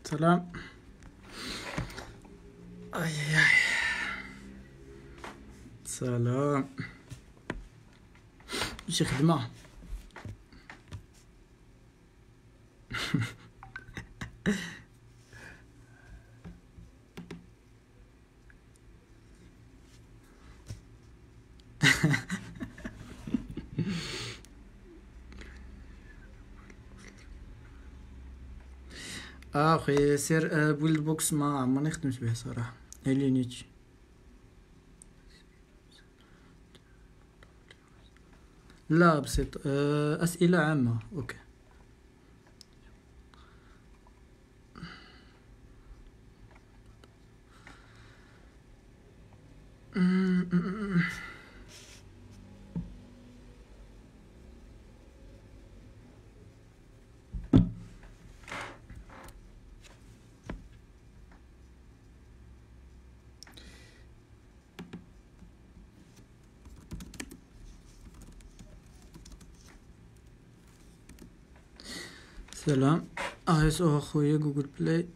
سلام. اي اي سلام. شي خدمة. اخي سير بويلد بوكس ما عمرني خدمت به صراحة. هي نيتشي. لا بسيط. أسئلة عامة. اوكي. سلام. يسوع اخويا جوجل بلاي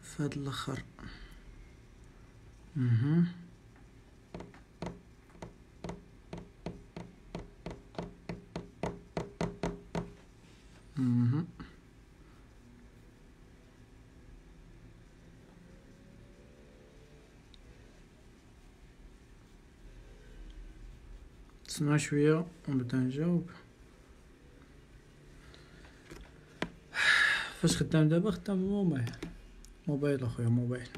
فهاد الاخر. تسمع شوية ونبدا نجاوب. فاش خدام دابا؟ خدام بالموبايل. موبايل اخويا موبايل.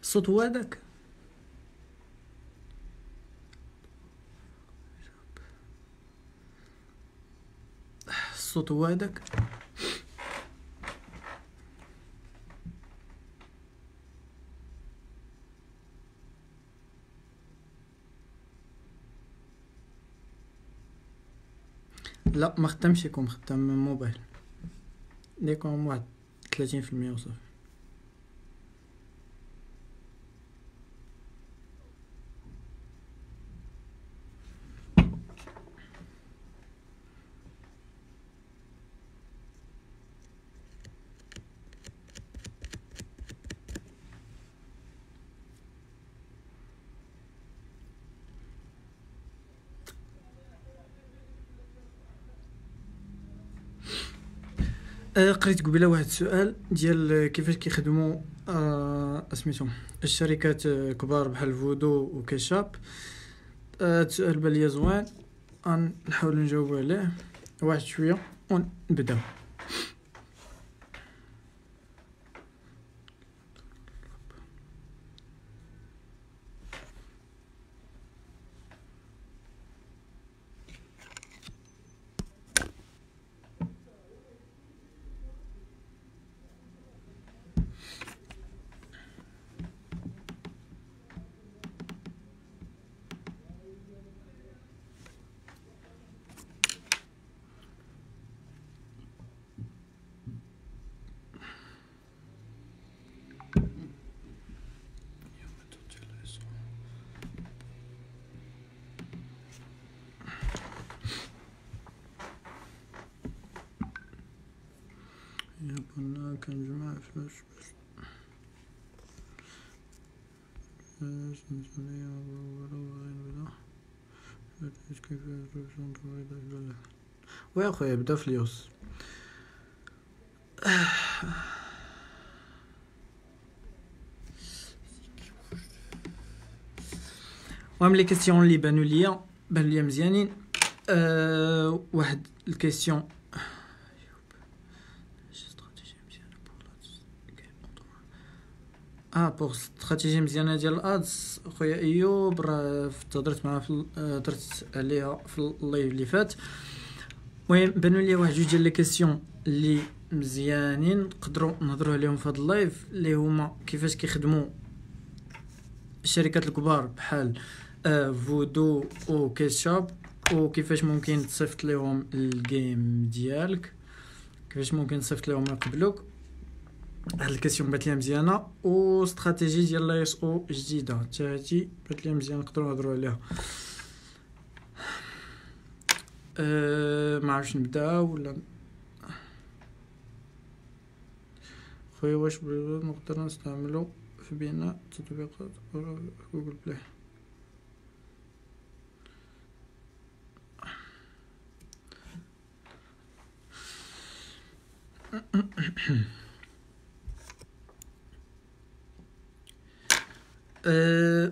الصوت هو هداك. الصوت هو هداك. لا ما خدامش يكون خدام من موبايل. ليكم واحد 30% وصافي. قريت قبيله واحد السؤال ديال كيفاش كيخدموا سميتهم الشركات كبار بحال فودو وكيشاب. السؤال بان ليا زوين، نحاول نجاوب عليه واحد شويه ونبداو. يابا كنجمع فاش ويا خويا بدا فلوس. المهم لي كيسيون اللي بانوا ليا مزيانين. واحد الكيسيون بوغ استراتيجيه مزيانه ديال الادز. خويا ايوب راه تهضرت معاه درت عليها في اللايف اللي فات. المهم بانوا لي واحد جوج ديال لي كيسيون اللي مزيانين نقدروا نهضروا عليهم في هذا اللايف، اللي هما كيفاش كيخدموا الشركات الكبار بحال فودو او كيشاب، وكيفاش ممكن تصيفط لهم الجيم ديالك، كيفاش ممكن تصيفط لهم يقبلوك. هاد الكيسيون بات لي مزيانه، و استراتيجي ديال لا اس او جديده حتى هادي بات لي مزيان نقدروا نهضروا عليها. ما عرفتش نبدا ولا خويا واش نقدر نستعملو في بناء تطبيقات جوجل بلاي؟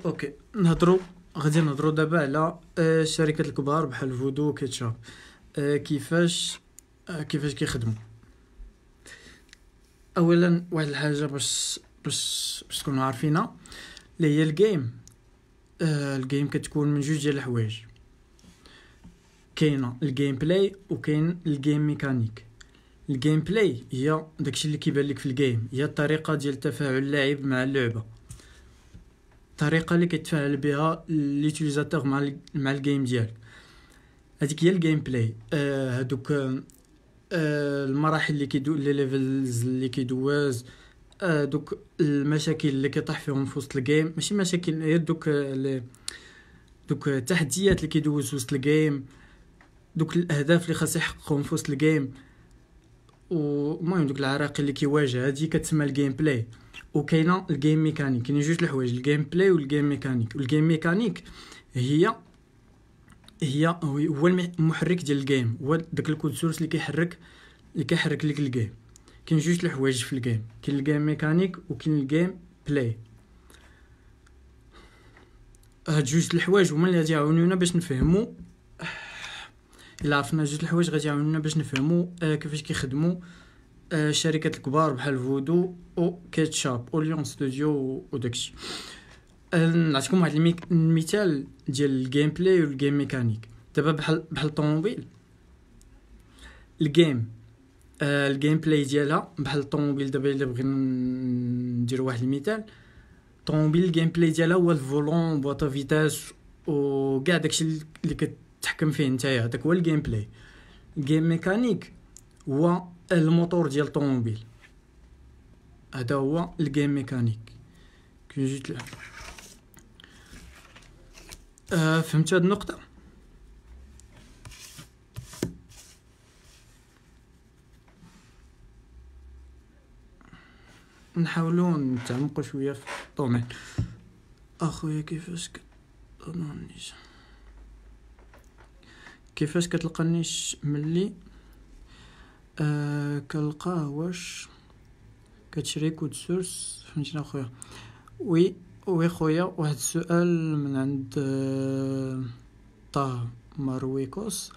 اوكي غادي نهضروا دابا على الشركات الكبار بحال فودو وكيتشاب. كيفاش كيخدموا. اولا واحد الحاجه باش تكونوا عارفينها، اللي هي الجيم كتكون من جوج ديال الحوايج. كاينه الجيم بلاي وكاين الجيم ميكانيك. الجيم بلاي هي داكشي اللي كيبان لك في الجيم، هي الطريقه ديال تفاعل اللاعب مع اللعبه، الطريقه اللي كيتفاعل بها ليوتيليزاتور مع الجيم ديالك، هذيك هي الجيم بلاي. هادوك المراحل اللي كيدوز، لي ليفلز اللي كيدوز، دوك المشاكل اللي كيطيح فيهم في وسط الجيم، ماشي مشاكل، هي دوك التحديات اللي كيدوز في وسط الجيم، دوك الاهداف اللي خاص يحققهم في وسط الجيم، ومهم دوك العراقيل اللي كيواجه، هذه كتسمى الجيم بلاي. وكاينه الجيم ميكانيك. كاين جوج الحوايج، الجيم بلاي والجيم ميكانيك. والجيم ميكانيك هو المحرك ديال الجيم، هو داك الكود سورس اللي كيحرك لك الجيم. كاين جوج الحوايج في الجيم، كاين الجيم ميكانيك وكاين الجيم بلاي. هاد جوج الحوايج هما اللي غادي يعاونونا باش نفهموا، الا عرفنا جوج الحوايج غادي يعاونونا باش نفهموا كيفاش كيخدموا الشركات الكبار بحال فودو او كيتشاب او ليون ستوديو وداكشي. نعطيكم واحد المثال ديال الجيم بلاي والجيم ميكانيك. دابا بحال الطوموبيل، الجيم بلاي ديالها بحال الطوموبيل. دابا الا بغينا نديروا واحد المثال، الطوموبيل الجيم بلاي ديالها هو الفولون، بواطا فيتاس وكاع داكشي اللي كتحكم فيه نتايا، هذاك هو الجيم بلاي. الجيم ميكانيك هو الموتور ديال الطوموبيل، هذا هو الجيم ميكانيك. كي جيت فهمت هاد النقطه؟ نحاولوا نتعمقوا شويه في الدومين. اخويا كيفاش كتلقانيش ملي كنلقاه واش كتشري كود سورس؟ فهمتينا اخويا؟ وي خويا، واحد السؤال من عند طه مارويكوس.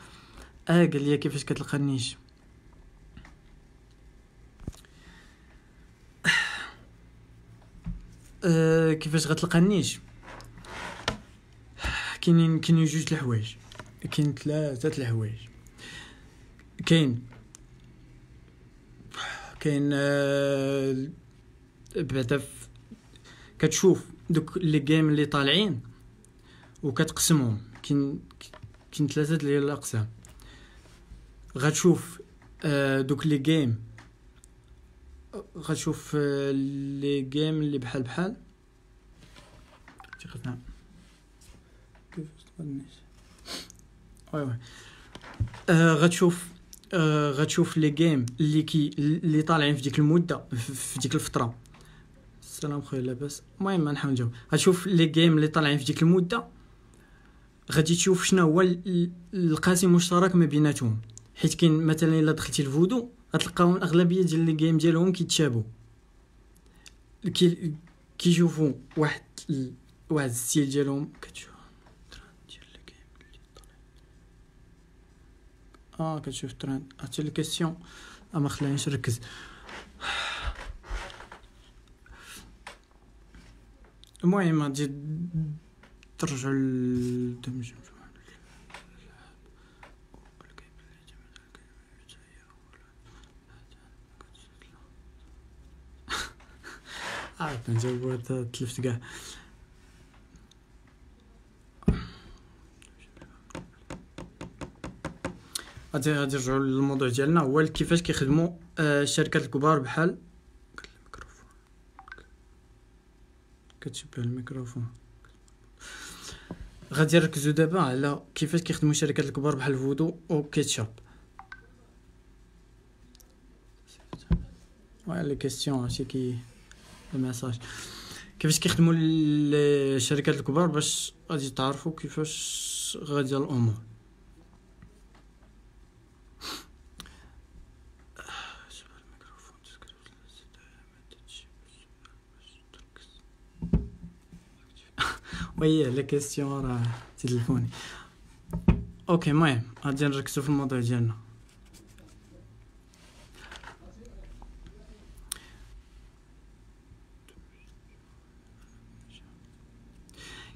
قال لي كيفاش كتلقانيش. كيفاش غتلقانيش؟ كاينين جوج الحوايج، كاين ثلاثه الحوايج. كاين بعدا كتشوف دوك لي جيم اللي طالعين وكتقسمهم. كاين ثلاثه ديال الاقسام. غتشوف دوك لي جيم، غتشوف لي جيم اللي بحال تيخدم كيفاش تقنيش. وي غتشوف لي جيم اللي طالعين في ديك المده، في ديك الفتره. السلام خويا، لاباس؟ المهم نحاول نجاوب. غتشوف لي جيم اللي طالعين في ديك المده، غادي تشوف شنو هو القاسم المشترك ما بيناتهم. حيت كاين مثلا الا دخلتي الفودو غتلقاو الاغلبيه ديال لي جيم ديالهم كيتشابهوا، كيشوفوا واحد الستيل ديالهم. كتشوف ديال لي جيم اللي طالع، كتشوف ترند. عرفتي لي كيسيون ما خلانيش نركز. المهم غادي ترجعوا للدمج. نجاوبوا تلفت كاع. غادي نرجعوا للموضوع ديالنا، هو كيفاش كيخدموا الشركات الكبار بحال كتشبه الميكروفون. غادي نركزوا دابا على كيفاش كيخدموا الشركات الكبار بحال فودو او كيتشاب. لي كيسيون هادشي الميساج. كيفاش كيخدموا الشركات الكبار باش غادي تعرفوا كيفاش غادي الامور؟ وي لا كيسيون راه تليفوني. اوكي المهم غادي نركزوا في الموضوع ديالنا.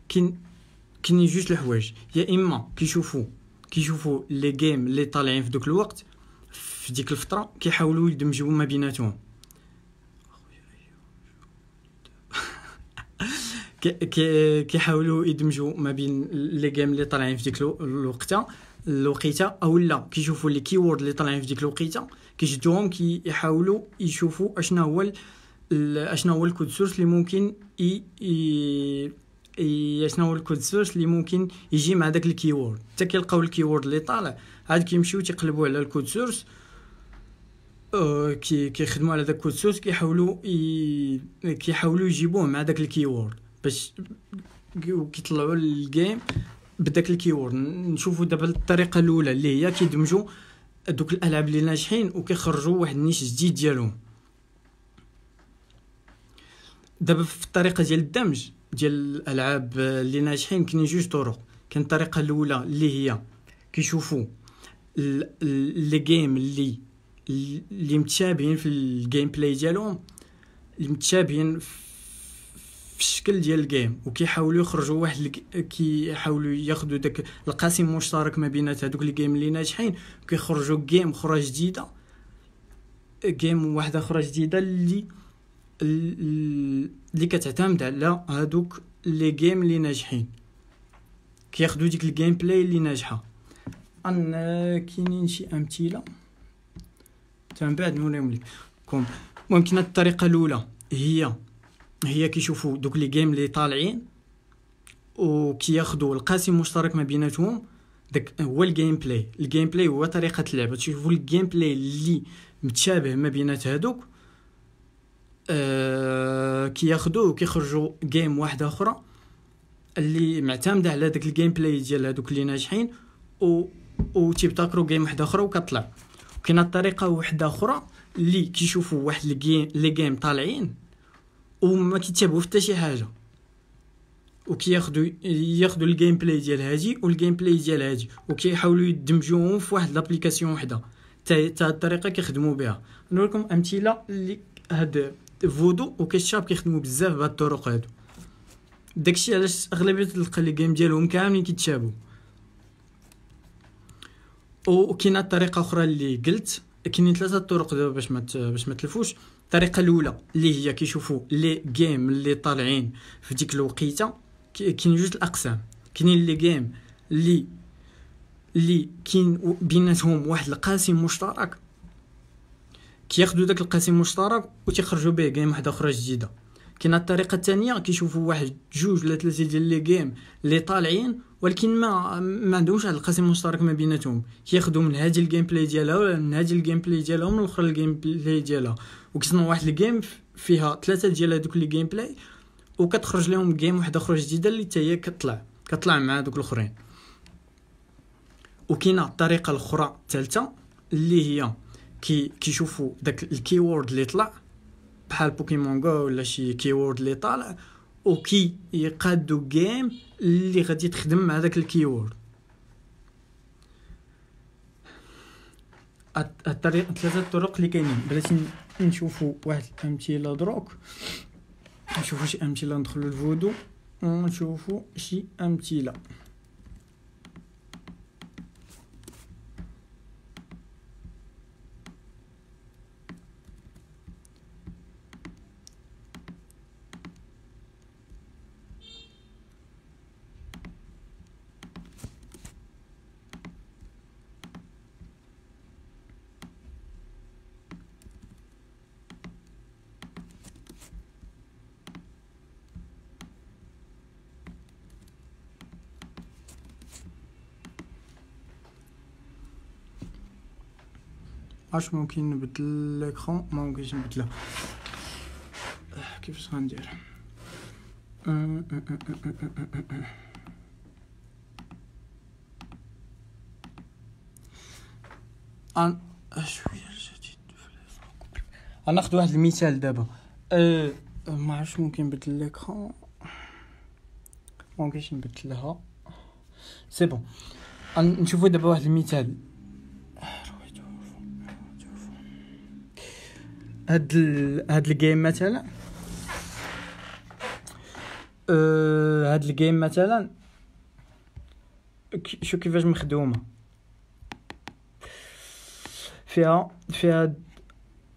كاين جوج الحوايج، يا اما كيشوفوا لي جيم اللي طالعين في دوك الوقت في ديك الفتره كيحاولوا يدمجوا ما بيناتهم. كيحاولوا يدمجوا ما بين لي جيم اللي طالعين في ديك الوقيته او لا كيشوفوا لي كيورد اللي طالعين في ديك الوقيته كيشدوهم كيحاولوا يشوفوا اشنا هو الكود سورس اللي ممكن شنو هو الكود سورس اللي ممكن يجي مع داك الكيورد. حتى كيلقاو الكيورد اللي طالع عاد كيمشيو تيقلبوا على الكود سورس، كيخدموا على داك الكود سورس كيحاولوا يجيبوه مع داك الكيورد باش كيطلعوا الجيم بداك الكيورد. نشوفوا دابا الطريقه الاولى اللي هي كيدمجوا دوك الالعاب اللي ناجحين وكيخرجوا واحد النيش جديد ديالهم. دابا في الطريقه ديال الدمج ديال الالعاب اللي ناجحين كاينين جوج طرق. كاين الطريقه الاولى اللي هي كيشوفوا لي جيم اللي متشابهين في الجيم بلاي ديالهم، اللي متشابهين في الشكل ديال الجيم، وكيحاولوا يخرجوا واحد كيحاولوا ياخذوا داك القاسم المشترك ما بين هذوك لي جيم اللي ناجحين وكيخرجوا جيم اخرى جديده، جيم واحده اخرى جديده اللي كتعتمد على هادوك لي جيم اللي ناجحين. كياخذوا ديك الجيم بلاي اللي ناجحه. كاينين شي امثله من بعد نوريهم لكم. ممكن الطريقه الاولى هي كيشوفوا دوك لي جيم اللي طالعين وكياخذوا القاسم المشترك ما بيناتهم، داك هو الجيم بلاي هو طريقه اللعب. تشوفوا الجيم بلاي اللي متشابه ما بينات هادوك، كياخذوه وكيخرجوا جيم واحده اخرى اللي معتمده على داك الجيم بلاي ديال هادوك اللي ناجحين وتيبتكروا جيم واحده اخرى وكطلع. وكاينه الطريقه واحده اخرى اللي كيشوفوا واحد لي جيم طالعين وما كيتشابهوا حتى شي حاجه، وكياخذوا الجيم بلاي ديال هادي والجيم بلاي ديال هادي وكيحاولوا يدمجوهم في واحد لابليكاسيون وحده. حتى الطريقه كيخدموا بها. نوريكم امثله اللي هاد فودو وكيشاب كيخدموا بزاف بهاد الطرق هادو. داكشي علاش اغلبيه لي جيم ديالهم كاملين كيتشابهوا. وكاينه طريقه اخرى اللي قلت كاينين ثلاثه طرق دابا باش ما تلفوش. الطريقه الاولى اللي هي كيشوفوا لي جيم اللي طالعين في ديك الوقيته. كاين جوج الاقسام. كاينين لي جيم اللي كاين بيناتهم واحد القاسم مشترك، كياخذوا داك القاسم المشترك وتيخرجوا به جيم واحده اخرى جديده. كاينه الطريقه الثانيه كيشوفوا واحد جوج ولا ثلاثه ديال لي جيم اللي طالعين ولكن ما عندهمش واحد القاسم المشترك ما بيناتهم، كياخذوا من هذه الجيم بلاي ديالها ولا من هذه الجيم بلاي ديالها ومن الاخرى الجيم بلاي ديالها، وكتصنوا واحد الجيم فيها ثلاثه ديال هذوك لي جيم بلاي وكتخرج لهم جيم واحده اخرى جديده اللي حتى هي كتطلع مع دوك الاخرين. وكاينه الطريقه الاخرى الثالثه اللي هي كيشوفوا داك الكيورد اللي طلع بحال بوكيمون جو ولا شي كيورد اللي طالع وكي يقادوا جيم اللي غادي تخدم مع داك الكيورد. ثلاثه الطرق اللي كاينين. بغيتي نشوفوا واحد الامثله دروك، نشوفوا شي امثله، ندخلوا الفودو ونشوفوا شي امثله. اش ممكن نبدل الاكرون؟ ما ممكنش نبدلها. كيفاش غندير؟ شويه جديد. غناخذ واحد المثال دابا. ما عرفتش ممكن نبدل الاكرون، ممكنش نبدلها. سي بون، نشوفوا دابا واحد المثال. هاد الجيم مثلا، هاد الجيم مثلا شو كيفاش مخدومه.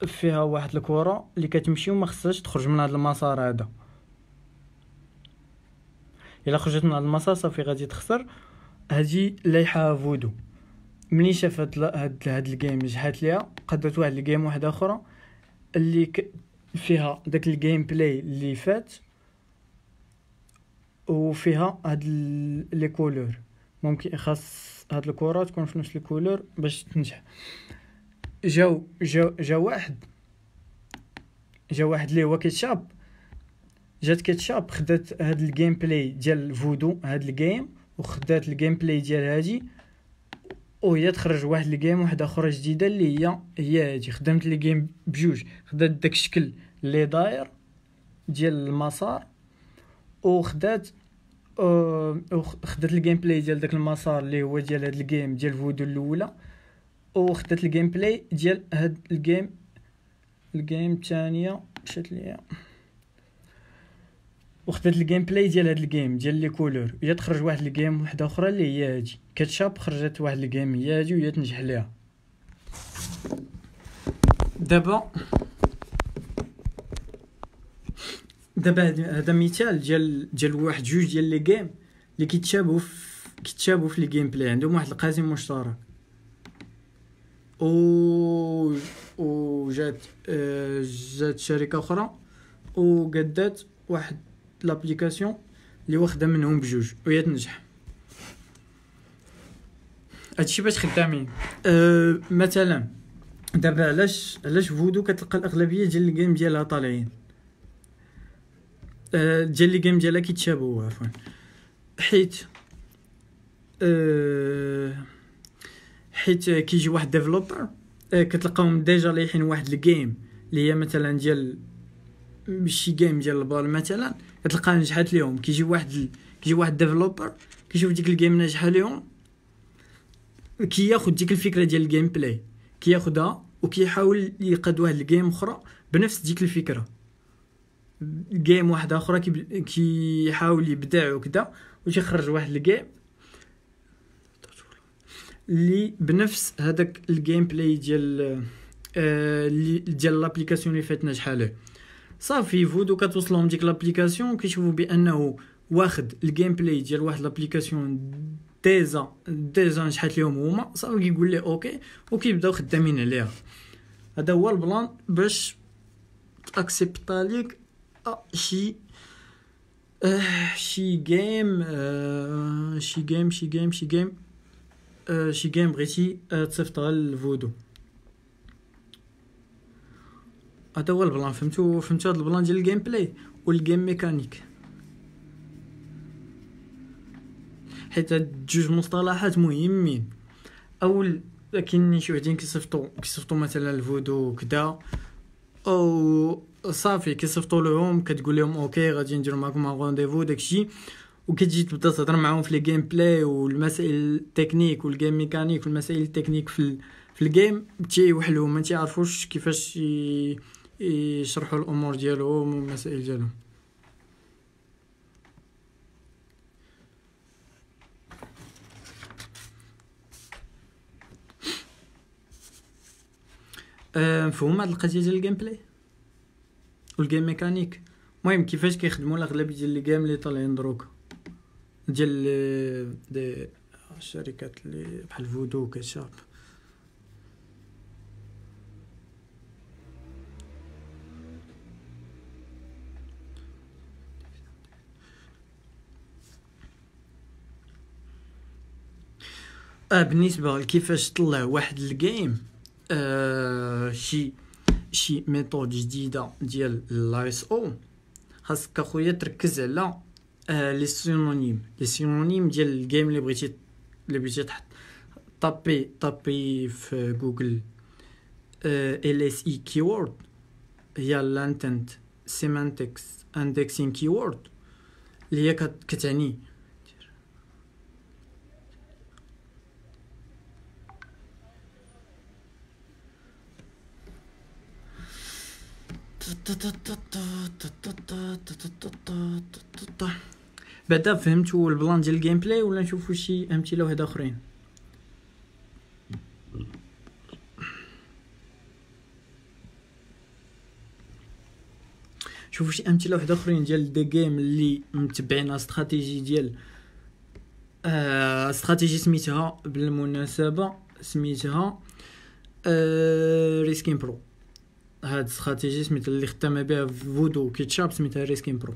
فيها واحد الكره اللي كتمشي وما خصهاش تخرج من هذا المسار هذا. الا خرجت من هذا المسار صافي غادي تخسر. هذه لايحه فودو. ملي شافت هاد الجيم نجحت ليها، قدرت واحد الجيم واحده اخرى اللي فيها داك الجيم بلاي اللي فات، وفيها هاد لي كولور. ممكن خاص هاد الكره تكون في نفس الكولور باش تنجح. جا واحد اللي هو كيتشاب. جات كيتشاب خدات هاد الجيم بلاي ديال فودو هاد الجيم، وخدات الجيم بلاي ديال هادي، وهي تخرج واحد الجيم واحده اخرى جديده اللي هي هادي. خدمت لي جيم بجوج، خدات داك الشكل اللي داير ديال المسار، وخدات الجيم بلاي ديال داك المسار اللي هو ديال هاد الجيم ديال فودو الاولى، وخدات الجيم بلاي ديال هاد الجيم الثانيه مشات ليا، وخدات الجيم بلاي ديال هاد الجيم ديال لي كولور. هي تخرج واحد الجيم واحده اخرى اللي هي هادي. كاتشاب خرجت واحد الجيم هي هادي وهي تنجح ليها. دابا هذا مثال ديال واحد جوج ديال لي جيم اللي كيتشابهوا في لي جيم بلاي، عندهم واحد القاسم مشترك. جات شركه اخرى وقدات واحد لابليكاسيون اللي واخده منهم بجوج وهي تنجح. هادشي باش خدامين. مثلا دابا علاش فودو كتلقى الاغلبيه ديال الجيم ديالها طالعين، ديال لي جيم ديالها كيتشابهوا، عفوا، حيت كيجي واحد ديفلوبر كتلقاهم ديجا لايحين واحد الجيم اللي هي مثلا ديال شي جيم ديال البال مثلا، كتلقى نجحت ليهم. كيجي واحد ديفلوبر كيشوف ديك الجيم ناجحه ليهم، كياخذ ديك الفكره ديال الجيم بلاي، كياخذها وكيحاول يقاد واحد الجيم اخرى بنفس ديك الفكره، جيم واحده اخرى كيحاول يبدع وكذا، وتيخرج واحد الجيم اللي بنفس هذاك الجيم بلاي ديال لابليكاسيون اللي فات ناجحه له. صافي فودو كتوصلهم ديك لابليكاسيون كيشوفوا بانه واخد الجيم بلاي ديال واحد لابليكاسيون ديجا نجحت لهم هما، صافي كيقول ليه اوكي وكيبداو خدامين عليها. هذا هو البلان باش تاكسبتا ليك شي جيم بغيتي تصيفطها للفودو. هذا هو البلان. فهمتوا هذا البلان ديال الجيم بلاي والجيم ميكانيك، حيت هاد جوج مصطلحات مهمين. اول كاين شي وحدين كيصيفطوا مثلا الفودو كدا، او صافي كيصيفطوا لهم كتقول لهم اوكي غادي نديروا معكم رونديفو داكشي، وكتجي تبدا تهضر معاهم في لي جيم بلاي والمسائل التكنيك والجيم ميكانيك والمسائل التكنيك في الجيم تيوحلوا ما تعرفوش كيفاش يشرحوا الامور ديالهم والمسائل ديالهم. مفهوم هاد القضيه ديال الجيم بلاي والجيم ميكانيك. المهم كيفاش كيخدموا الاغلبيه ديال لي جيم اللي طالعين دروك ديال دي الشركات اللي بحال فودو وكاتشاب. بالنسبه لكيفاش طلع واحد الجيم، شي ميثود جديده ديال الايس او، خاصك اخويا تركز على لي سينونيم ديال الجيم اللي بغيتي تحط. طابي في جوجل LSE keyword هي latent semantics indexing keyword اللي هي كتعني بعدا فهمتوا البلان ديال الجيم بلاي ولا نشوفوا شي امثله واحده اخرين؟ شوفوا شي امثله واحده اخرين ديال دي جيم اللي متبعين استراتيجي ديال استراتيجي سميتها بالمناسبه سميتها ريسكين برو. هاد استراتيجي سميتها اللي خدامه بها فودو كيتشاب سميتها ريسكين برو.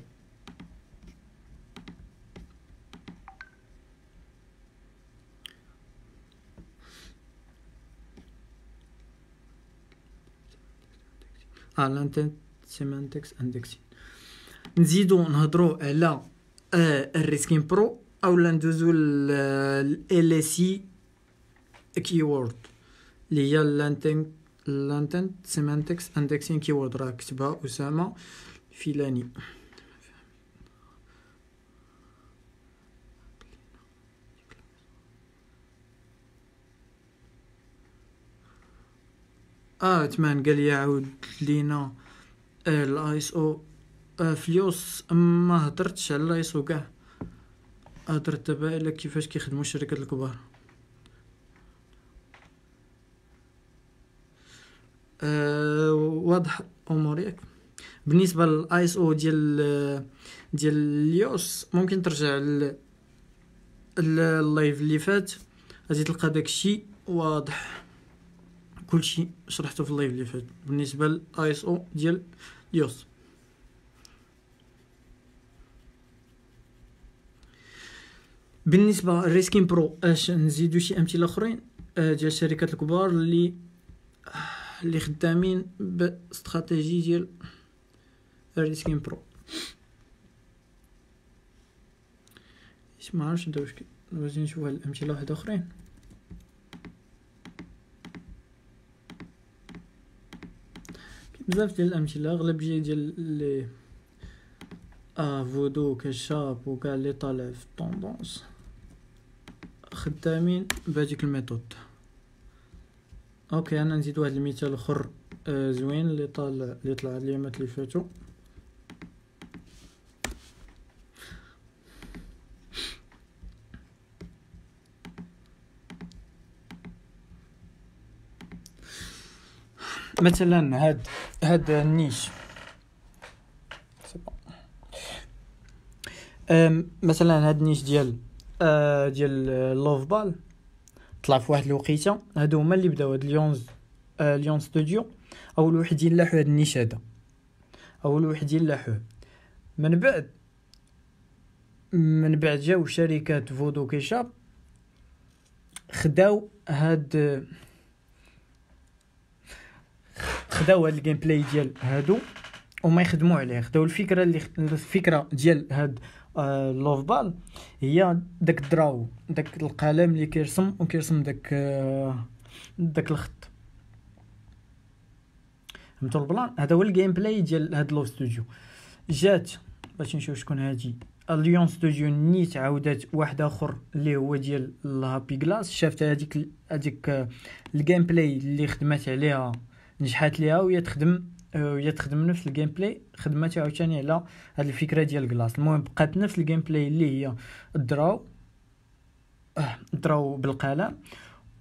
latent semantics indexing. نزيدو نهضروا على الريسكين برو اولا ندوزو ال LSE keyword اللي هي latent semantics indexing keyword. راه كتبها أسامة فيلاني. تمان قال لي عاود لينا الايس او فليوس. ما هضرتش على الايس او كاع، هضرت دابا على كيفاش كيخدموا الشركات الكبار. واضح الامور ياك؟ بالنسبه للايس او ديال اليوس ممكن ترجع اللايف اللي فات غادي تلقى داكشي واضح، كلشي شرحته في اللايف اللي فات بالنسبه للايس او ديال اليوس. بالنسبه للريسكين برو اش نزيدو شي امثله اخرين ديال الشركات الكبار اللي خدامين باستراتيجي ديال الريسكين برو. ما عرفتش نبدا واش غادي نشوف هاد الامثله واحده اخرين. بزاف ديال الامثله اغلبيه ديال لي فودو كشاب وكاع لي طالع في الطوندونس خدامين بهاديك الميثود. اوكي انا نزيد واحد المثال اخر زوين اللي طلع اليامات اللي فاتوا. مثلا هاد النيش مثلا هاد النيش ديال لوف بال طلع في واحد الوقيته. هادو هما اللي بداو هاد ليون ستوديو اول واحد يلاحو هاد النيش هذا، اول واحد يلاحوه. من بعد جاو شركات فودو كيشاب خداو هاد الجيم بلاي ديال هادو وما يخدموا عليه. خداو الفكره ديال هاد لوف بال هي داك الدراو، داك القلم اللي كيرسم داك الخط. فهمتوا البلان؟ هذا هو الجيم بلاي ديال هاد لوف ستوديو. جات باش نشوف شكون هادي ليون ستوديو نيت عاودات واحد اخر اللي هو ديال الهابي كلاس. شافت هذيك الجيم بلاي اللي خدمات عليها نجحات ليها وهي تخدم نفس الجيم بلاي خدمات عاوتاني على هاد الفكره ديال كلاس. المهم بقات نفس الجيم بلاي اللي هي الدراو بالقلم،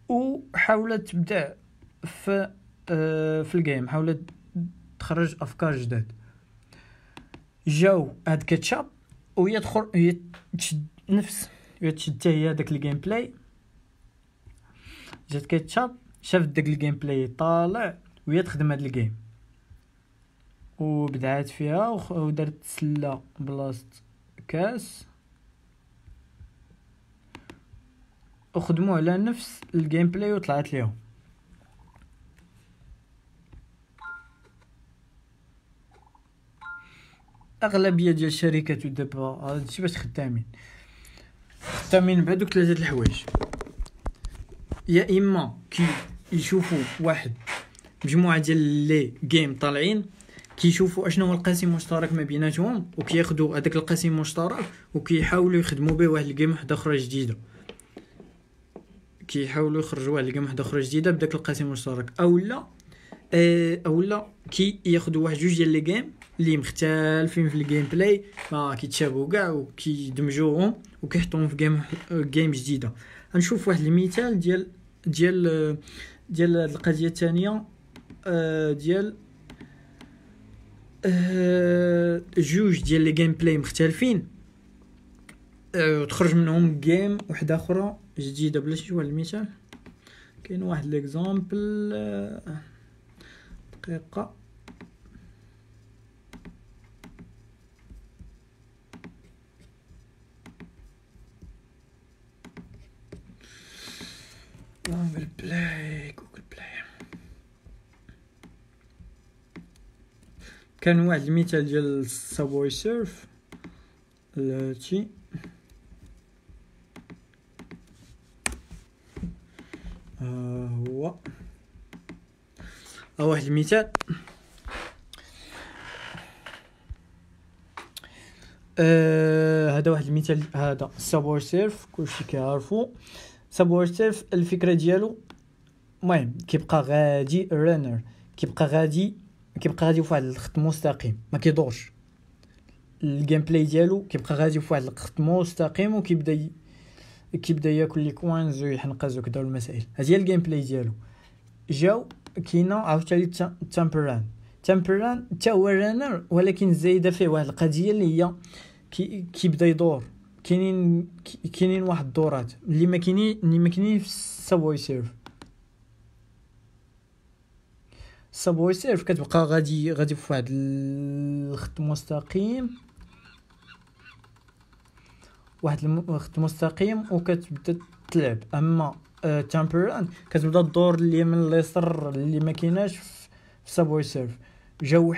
وحاولت تبدع في الجيم، حاولت تخرج افكار جداد. جاو هاد كاتشاب وهي تشد حتى هي داك الجيم بلاي. جات كاتشاب شافت داك الجيم بلاي طالع وهي تخدم هاد الجيم وبدعات فيها ودارت سله بلاصه كاس وخدموا على نفس الجيم بلاي وطلعت ليهم. اغلبيه ديال الشركات دابا هادشي باش خدامين بهذوك ثلاثه الحوايج. يا اما كي يشوفوا واحد مجموعه ديال لي جيم طالعين كيشوفوا اشنو هو القاسم المشترك ما بيناتهم وكياخذوا هذاك القاسم المشترك وكيحاولوا يخدموا به واحد الجيم واحده اخرى جديده، كيحاولوا يخرجوا واحد الجيم واحده اخرى جديده بداك القاسم المشترك. او لا كي ياخذوا واحد جوج ديال لي جيم اللي مختلفين في الجيم بلاي ما كيتشابهوا كاع وكيدمجوهم وكيحطوهم في جيم جديده. غنشوف واحد المثال ديال القضيه الثانيه ديال جوج ديال لي جيم بلاي مختلفين وتخرج منهم جيم واحده اخرى جديده. بلا شي واحد المثال كاين واحد ليكزامبل دقيقه جوجل بلاي. كان واحد المثال ديال سابوي سيرف التي هو واحد المثال هذا واحد المثال. هذا سابوي سيرف كلشي كيعرفوا سابوي سيرف. الفكره ديالو المهم كيبقى غادي رانر كيبقى غادي فواحد الخط مستقيم ما كيدورش. الجيم بلاي ديالو كيبقى غادي فواحد الخط مستقيم وكيبدا ياكل لي كوينز ويحنقز وكذا المسائل. هذه هي الجيم بلاي ديالو. جاو كاينه عاوتاني تامبران حتى هو رانر ولكن زايده فيه واحد القضيه اللي هي كيبدا يدور. كاينين واحد الدورات اللي ما كاينين في سابوي سيرف. سابوي سيرف كتبقى غادي في واحد الخط مستقيم وكتبدا تلعب. اما تامبران كتبدا الدور اللي من اليسار اللي ما كايناش في سابوي سيرف. جاو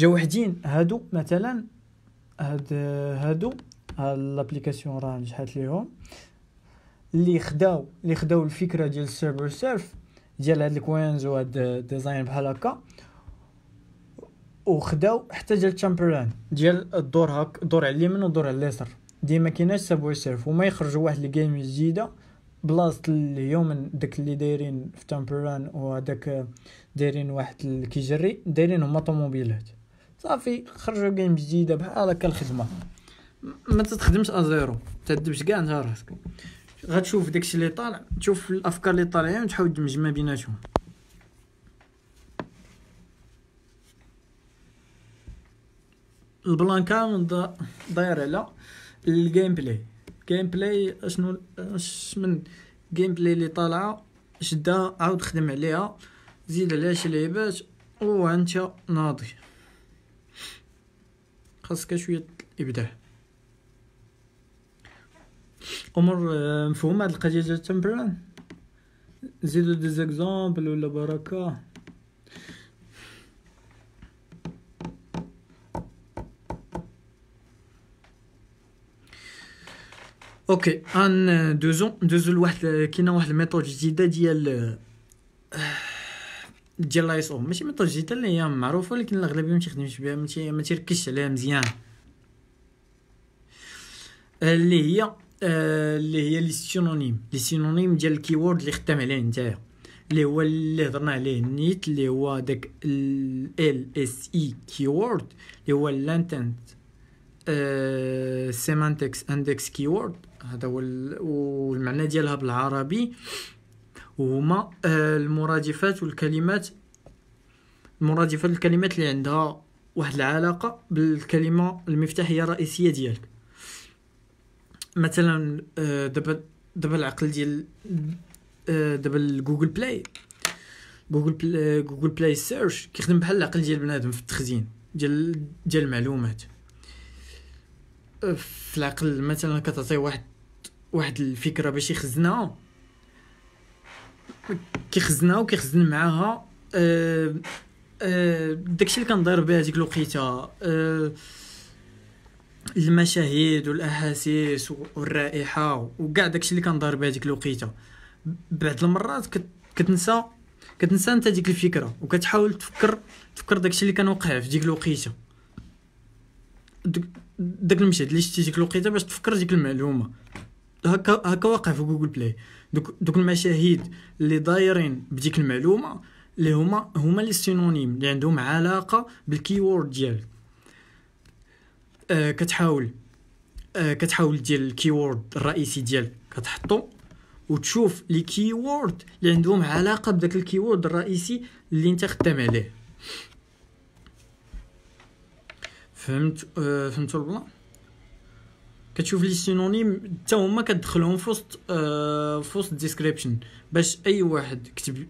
وحدين هادو مثلا هادو الابليكاسيون راه نجحت ليهم اللي خداو الفكره ديال السيرفر سيرف ديال هاد الكوينز وهاد الديزاين بحال هكا وخداو حتى ديال تامبران ديال الدور دور على اليمين ودور على اليسار. ديما كايناش سابوي سيرف وما يخرجوا واحد الجيم جديده بلاصه اليوم داك اللي دايرين في تامبران وهداك دايرين واحد كيجري دايرين هما طوموبيلات صافي خرجوا جيم جديده بحال هكا. الخدمه ما تتخدمش ازيرو تدبش كاع انت راسك غتشوف داكشي اللي طالع تشوف الافكار اللي طالعين وتحاول تدمج ما بيناتهم. البلان كامل داير على الجيم بلاي اشنو من جيم بلاي اللي طالعه شدها عاود خدم عليها زيد عليها شي لعبات وانت ناضي. خاصك شويه ابداع. امور مفهوم هاد القضيه ديال تمبران. زيدوا دي زيكزامبل ولا بركه. اوكي ان دوزو لواحد كاينه واحد الميثود جديده ديال لايس او ماشي ميثود جديده اللي هي معروفه ولكن الاغلبيه ما تيخدمش بها ما تيركزش عليها مزيان اللي هي لي سينونيم ديال الكيورد اللي خدام عليه نتايا اللي هو اللي هضرنا عليه نيت اللي هو داك ال اس اي كيورد اللي هو الانتنت سيمانتكس اندكس كيورد. هذا هو والمعنى ديالها بالعربي وهما المرادفات والكلمات اللي عندها واحد العلاقه بالكلمه المفتاحيه الرئيسيه ديالك. مثلا دابا العقل ديال دابا الجوجل بلاي سيرش كيخدم بحال العقل ديال بنادم في التخزين ديال المعلومات. في العقل مثلا كتعطيه واحد الفكره باش كيخزن معاها داكشي اللي كندير به هذيك الوقيته المشاهد والاحاسيس والرائحه وكاع داكشي اللي كندير به هذيك الوقيته. بعض المرات كتنسى انت ديك الفكره وكتحاول تفكر داكشي اللي كان واقع في ديك الوقيته، داك المشهد اللي شتي ديك الوقيته باش تفكر ديك المعلومه. هكا واقع في جوجل بلاي. دوك المشاهد اللي دايرين بديك المعلومه اللي هما لي سينونيم اللي عندهم علاقه بالكيورد ديالك. كتحاول ديال الكيورد الرئيسي ديالك كتحطو وتشوف لي كيورد اللي عندهم علاقه بداك الكيورد الرئيسي اللي انت خدام عليه. فهمتوا البلان؟ كتشوف لي سينونيم حتى هما كتدخلهم في وسط الديسكريبشن باش اي واحد كتب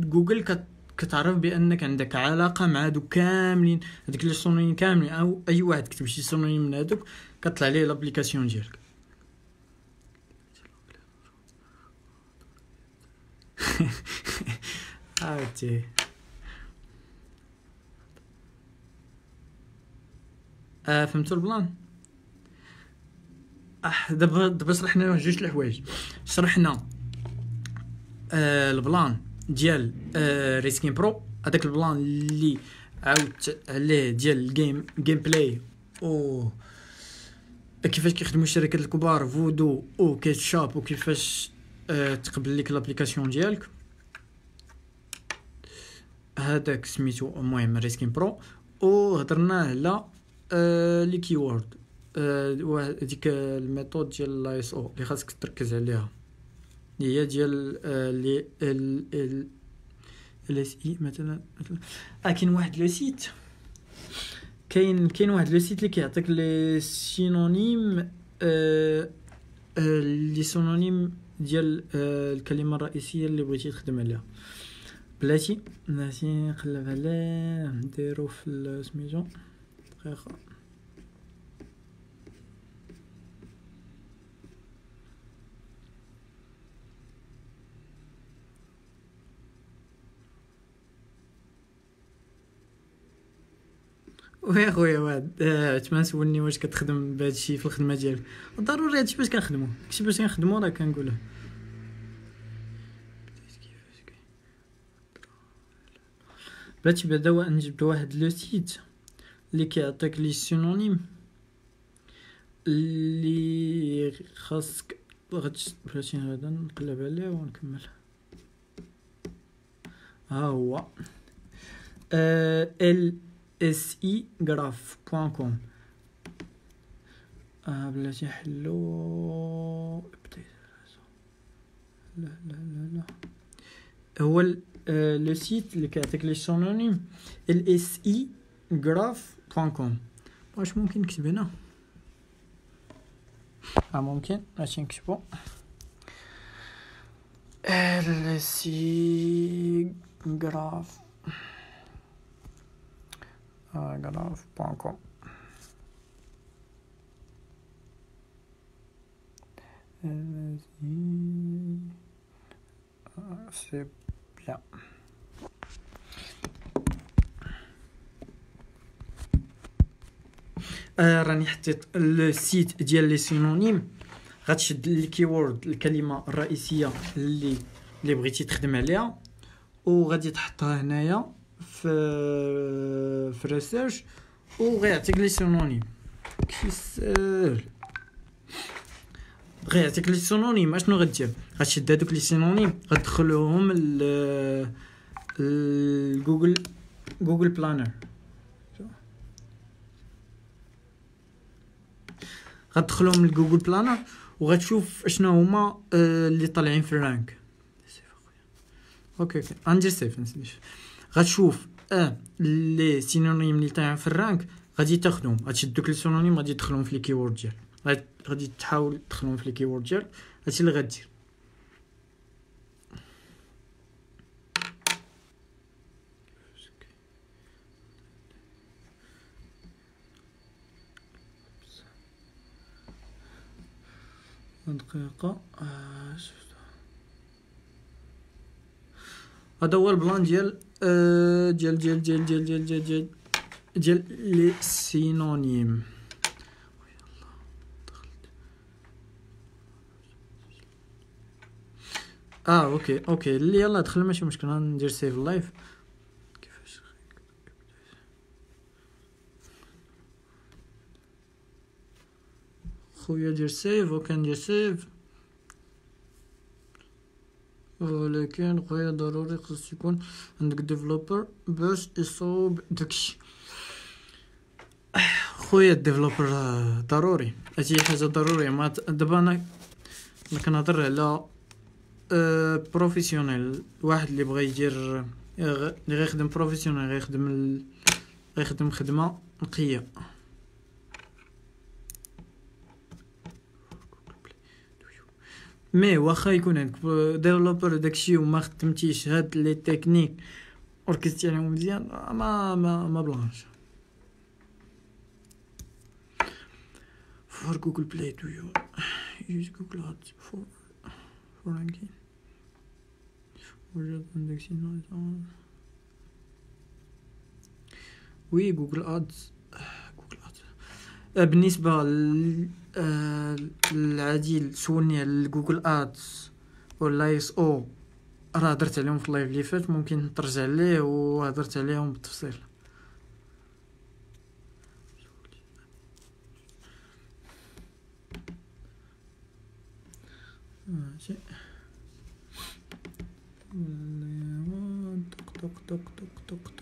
جوجل كتعرف بانك عندك علاقه مع دوك كاملين، هذيك لي سينونيم كاملين، او اي واحد كتب شي سينونيم من هذوك كطلع ليه لابليكاسيون ديالك. عرفتي؟ فهمتوا البلان؟ دابا شرحنا جوج الحوايج. شرحنا البلان ديال ريسكين برو، هذاك البلان اللي عاودت عليه ديال الجيم بلاي و كيفاش كيخدموا الشركات الكبار فودو او كيتشاب وكيفاش تقبل لك لابليكاسيون ديالك. هذاك سميتو المهم ريسكين برو. وهضرنا على لي كيورد، ديك الميثود ديال الايس او اللي خاصك تركز عليها هي ديال لي الاس اي مثلا. كاين واحد لو سيت كاين واحد لو سيت اللي كيعطيك لي سينونيم لي سينونيم ديال الكلمه الرئيسيه اللي بغيتي تخدم عليها. بلاتي نقلب عليه نديرو في سميتو دقيقه. ويا خويا واحد ما سولني واش كتخدم بهذا الشيء في الخدمه ديالك. ضروري هادشي باش كنخدمو، داكشي باش كنخدمو راه كنقوله. بلاتي بعدا نجبد واحد لو سيت اللي كيعطيك لي سينونيم اللي خاصك بلاتي هذا نقلب عليه ونكمل. ها هو lsegraph.com. بلاتي حلو لا هو لو سيت اللي كيعطيك لي سينونيم lsegraph.com. واش ممكن نكتب هنا؟ ممكن ماشي نكتبو lsegraph.com. c'est bien. راني حطيت السيت ديال لي سينونيم. غتشد الكيورد الكلمه الرئيسيه اللي بغيتي تخدم عليها وغادي تحطها هنايا في ريسيرش وغيعطيك لي سينونيم. كيسال غيعطيك لي سينونيم. اشنو غدير؟ غتشد هذوك لي سينونيم غتدخلهم جوجل بلانر. غتدخلهم لجوجل بلانر وغتشوف اشنا هما اللي طالعين في الرانك. اوكي غندير سيف نسيت. غتشوف لي سينونيم اللي طالعين في الرانك غادي تاخذهم، غتشد دوك لي سينونيم غادي تدخلهم في لي كيورد ديالك، غادي تحاول تدخلهم في لي كيورد ديالك. هادشي اللي غدير. دقيقة هذا هو البلان ديال ديال لي سينونيم. اوكي اللي يلا دخل ماشي مشكل، ندير سيف لايف. كيفاش خويا دير سيف وكندير سيف، ولكن خويا ضروري خص يكون عندك ديفلوبر باش يصوب داكشي. خويا الديفلوبر ضروري، هادي حاجه ضروريه. ما دابا انا كنهضر على بروفيسيونيل، واحد اللي بغى يدير اللي غيخدم بروفيسيونيل، غيخدم خدمه نقيه. مي واخا يكون عندك ديفلوبر داكشي وما خدمتيش هاد لي تكنيك وركزتي عليهم مزيان، ما بلانش. for Google Play do you use Google Ads for ranking وجد indexing وي Google Ads. بالنسبة للعديل سولني على جوجل ادز ولا اس او، راه هضرت عليهم في اللايف اللي فات، ممكن ترجع ليه وهضرت عليهم بالتفصيل. ماشي طق طق طق طق طق طق.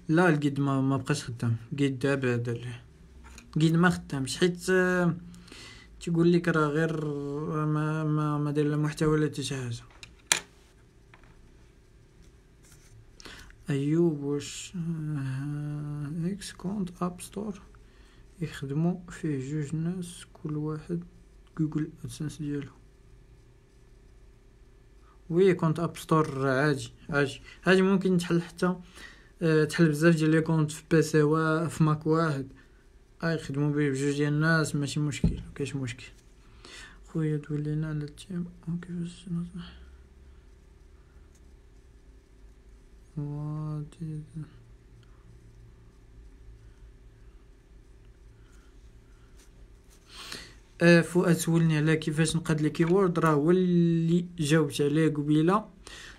لا الجيد ما بقاش خدام، جيد دابا جيد ما خدامش، حيت تيقول لك راه غير ما داير لا محتوى ولا حتى شي حاجه. ايوب واش اكس كونت اب ستور يخدموا فيه جوج ناس كل واحد جوجل ادسنس ديالو؟ وي كونت اب ستور عادي ممكن تحل، حتى تحل بزاف ديال لي كونت في بيسي في ماك واحد يخدموا به بجوج ديال الناس، ماشي مشكل، مكاينش مشكل. خويا تولينا على التيم كيفاش فؤاد سولني على كيفاش نقاد لي كيورد، راه هو اللي جاوبت عليه قبيله.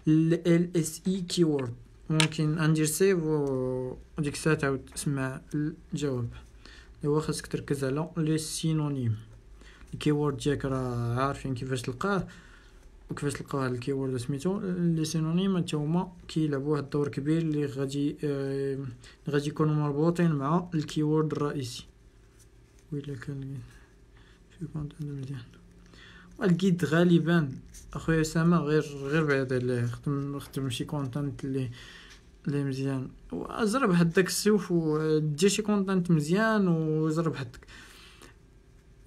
ال اس اي كيورد ممكن ندير سيف وديك الساعه تعاود تسمع الجواب. هو خاصك تركز على لي سينونيم. الكيورد ديالك راه عارفين كيفاش تلقاه وكيفاش تلقاو هاد الكيورد سميتو. لي سينونيم حتى هما كيلعبوا واحد الدور كبير اللي غادي يكونوا مربوطين مع الكيورد الرئيسي. ويلا كان في كونت مزيان الجيد غالبا اخويا اسامه غير بعد عليه، خدم شي كونتنت اللي مزيان، وجرب هداك السيوف ودير شي كونتنت مزيان وجرب هداك.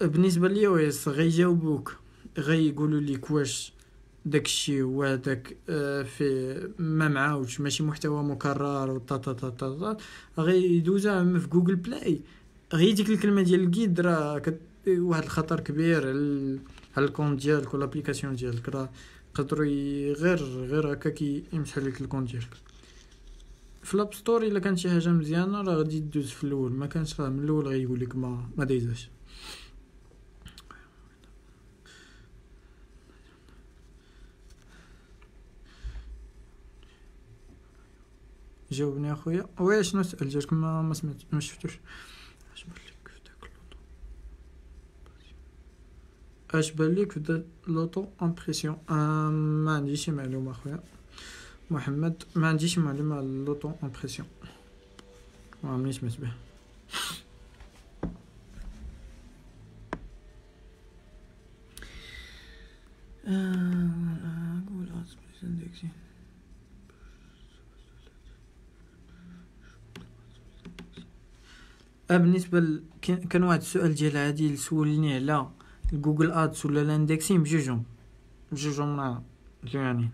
بالنسبه لي او اس غيجاوبوك، غيقولوا لك واش داكشي هو هذاك في ما معاوش ماشي محتوى مكرر و غيدوزها في جوجل بلاي. غير ديك الكلمه ديال الجيد راه واحد الخطر كبير على الكونت ديالك ولا الابليكاسيون ديالك، راه يقدروا غير هكا يمسح لك الكونت ديالك. في الاب ستور الا كانت شي حاجه مزيانه راه غادي تدوز في الاول، ما كانش راه من الاول غيقول لك ما دايزاش. جاوبني اخويا. وي شنو السؤال ديالك؟ ما سمعت ما شفتوش. اش بان ليك في لوطو امبريسيون؟ ما عنديش شي معلومه اخويا محمد، ما عنديش معلومه على لوطو امبريسيون، ما عمرني سمعت به. قول اندكسين. بالنسبه كان واحد السؤال ديال عادل سولني على جوجل ادز ولا الاندكسين، بجوجهم راه يعني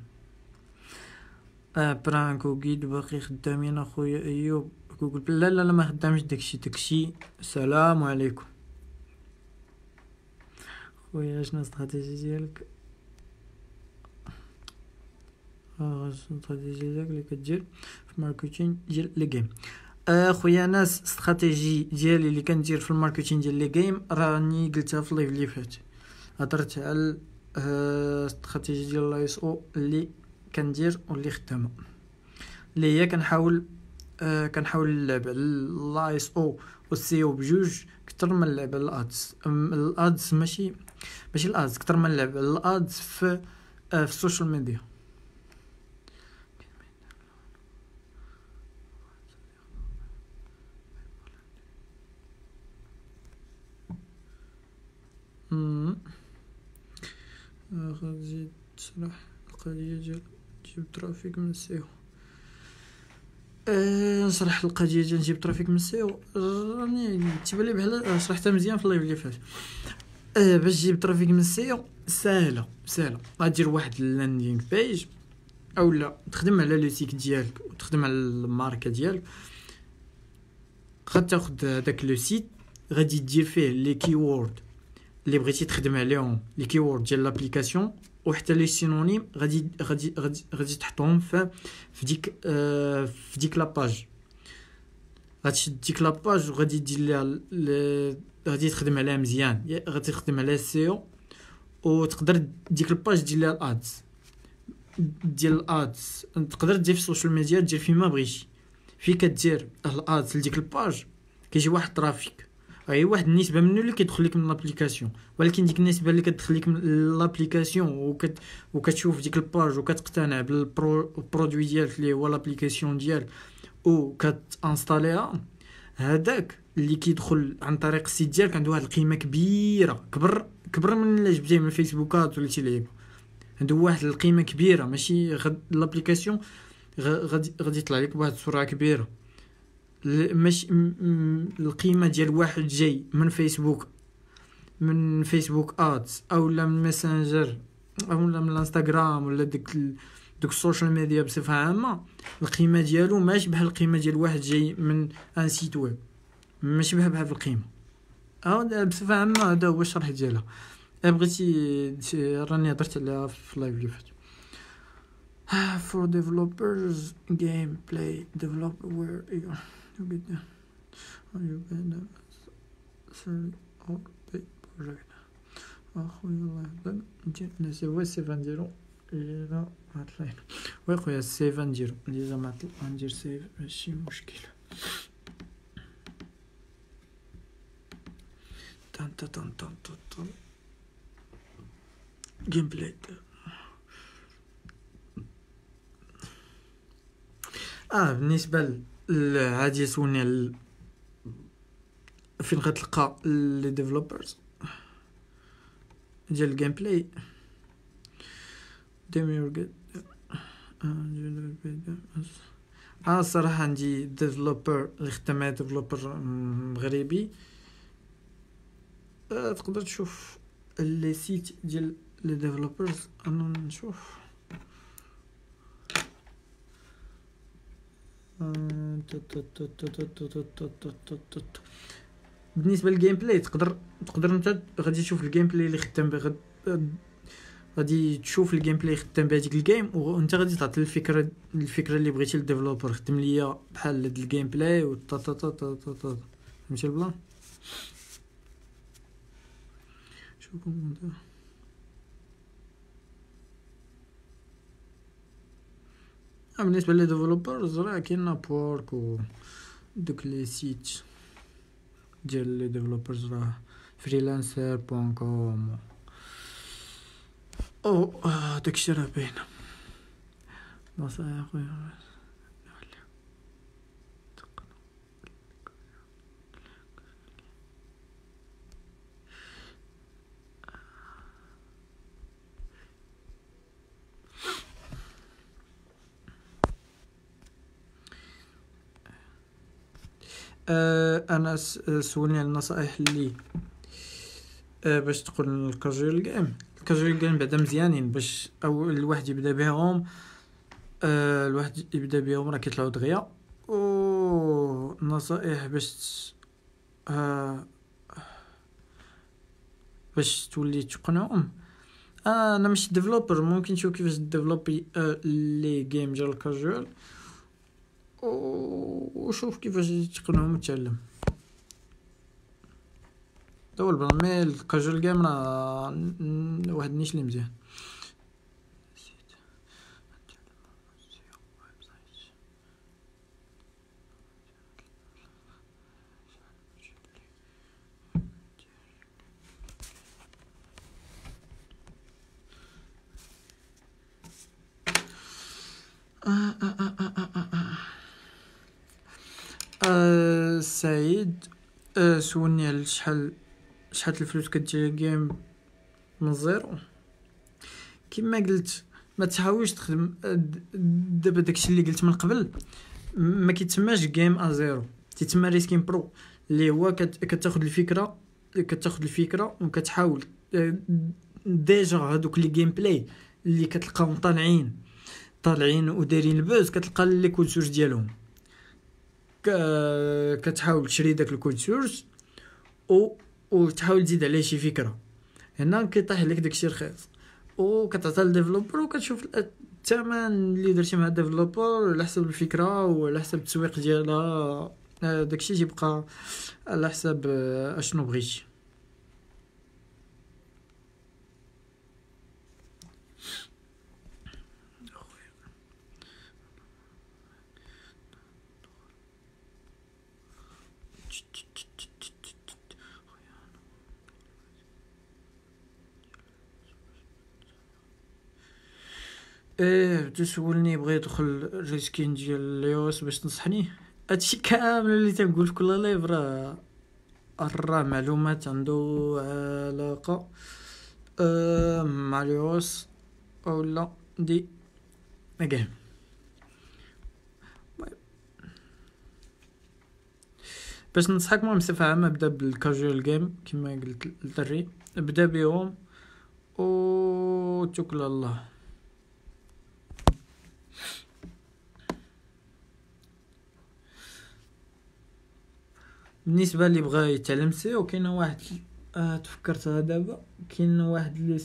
برانك وجيد باقي خدامين اخويا ايوب جوجل بلاي لا لا لا ما خدامش داكشي. السلام عليكم خويا. شنو الاستراتيجيه ديالك؟ الاستراتيجيه ديالك اللي كدير في الماركتينغ ديال لي جيم؟ خويا ناس، استراتيجي ديالي اللي كندير في الماركتينغ ديال لي جيم راني قلتها في اللايف اللي فات. هضرت على استراتيجي ديال الاي اس او اللي كندير واللي خدامه، اللي هي كنحاول نلعب على الاي اس او والسي او بجوج كتر من نلعب على الادز ماشي الادز كتر من نلعب على الادز في السوشيال ميديا. غادي تشرح القضيه ديال تجيب ترافيك من السيو. نشرح القضيه ديال نجيب ترافيك من السيو، راني تيبان لي بحال شرحتها مزيان في اللايف اللي فات. باش تجيب ترافيك من السيو ساهله، غادير واحد اللاندينغ بيج اولا تخدم على لو سيت ديالك وتخدم على الماركه ديالك. غتاخد هذاك لو سيت غادي دير فيه لي كيورد اللي بغيتي تخدم عليهم، لي كيورد ديال لابليكاسيون وحتى لي سينونيم غادي تحطهم في ديك لاباج. غتشد ديك لاباج وغادي دير ليها غادي تخدم عليها مزيان، غادي تخدم عليها السيو وتقدر ديك الباج دير ليها الادز تقدر دير في السوشيال ميديا، دير فيما بغيتي. في كدير الادز لديك الباج كيجي واحد ترافيك، اي واحد النسبه منه اللي كيدخل لك من لابليكاسيون، ولكن ديك النسبه اللي كتدخل لك من لابليكاسيون وكتشوف ديك الباج وكتقتنع بالبرودوي ديالك اللي هو لابليكاسيون ديالك وكتانستاليها، هذاك اللي كيدخل عن طريق السيت ديالك عنده واحد القيمه كبيره، كبر من اللي جبتيه من الفيسبوكات ولا شي لعيبه. عنده واحد القيمه كبيره، ماشي لابليكاسيون غادي يطلع لك بواحد السرعه كبيره. ماشي القيمه ديال واحد جاي من فيسبوك ادز اولا من ماسنجر اولا من الانستغرام ولا دوك السوشيال ميديا بصفه عامه، القيمه ديالو ماشي بحال القيمه ديال واحد جاي من ان سيت ويب، ماشي بحال القيمه. بصفه عامه هذا هو الشرح ديالها. بغيتي راني هضرت عليها في اللايف اللي فات. for developers gameplay developer where you get the you get the or pay project. اخويا الله يحفظك نجي نسيو السيف نديرو الى عطلين. وي خويا السيف نديرو ديجا ما ندير سيف ماشي مشكل. تان تان تان تان تان جيم بلاي. بالنسبه لعادي سولني فين غتلقى لي ديفلوبرز ديال الجيم بلاي ديميورغ. الصراحه عندي ديفلوبر اللي خدام مع ديفلوبر مغربي. تقدر تشوف لي سيت ديال لي ديفلوبرز. انا نشوف بالنسبه للجيم بلاي تقدر انت غادي تشوف الجيم بلاي اللي خدام به، غادي تشوف الجيم بلاي خدام بهذيك الجيم وانت غادي تعطي الفكره اللي بغيتي للديفلوبر خدم ليا بحال هاد الجيم بلاي و فهمتي البلان. شوفوا بالنسبه لي ديفلوبرز راه كاين نابورك و دوك لي سيت ديال لي ديفلوبرز راه freelancer.com او داكشي راه باين. نصايح خويا انا سولني على النصائح اللي باش تدخل الكاجوال جيم بعدا مزيانين باش الواحد يبدا بهم. الواحد يبدا بهم راه كيطلعوا دغيا و نصائح باش تولي تقنعهم. انا مش ديفلوبر، ممكن نشوف كيفاش ديفلوبي لي جيم ديال الكاجوال وشوف كيفاش تقنعهم وتعلم. هو البلان مي الكاجوال جيم راه واحد النيش اللي مزيان. سعيد سولني على شحال الفلوس كدير جيم من الزيرو. كما قلت ما تحاولش تخدم دابا داكشي اللي قلت من قبل ما كيتسماش جيم زيرو، تيتسمى ريسكين برو، اللي هو كتاخذ الفكره وكتحاول ديجا هذوك لي جيم بلاي اللي كتلقاهم طالعين ودايرين البوز، كتلقى لي كود سورس ديالهم، كتحاول تشري داك الكود سورس وتحاول تزيد عليه شي فكره. هنا كيطيح لك داكشي رخيص وكتعطي للديفلوبر وكتشوف الثمن اللي درتي مع الديفلوبر على حسب الفكره وعلى حسب التسويق ديالها. داكشي تيبقى على حسب اشنو بغيتي. تسولني بغيت ندخل الريسكين ديال اليوس باش تنصحني. هادشي كامل اللي تنقول في كل لايف راه معلومات عنده علاقه مع اليوس اولا دي جيم. باش ننصحك المهم بصفه عامه ابدا بالكاجوال جيم كما قلت للدري، ابدا بهم وتوكل على الله. بالنسبه اللي بغى يتعلم سيو كاينه واحد تفكرتها دابا، كاين واحد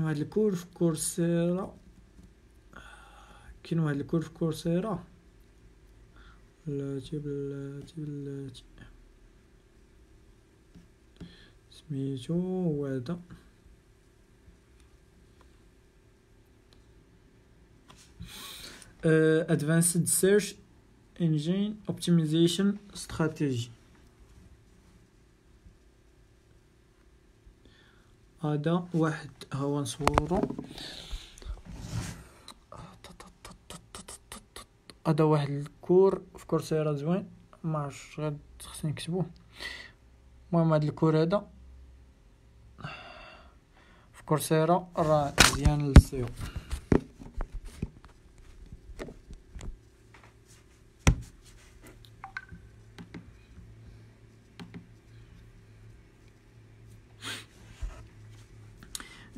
الكور في كورسيرا، لا جبل سميتو هذا Advanced Search Engine Optimization Strategy. هذا واحد هو نصورو، هذا واحد الكور في كورسيرا زوين، ما عرفتش غير خصني نكتبوه. المهم هذا الكور هذا في كورسيرا راه مزيان للسيو.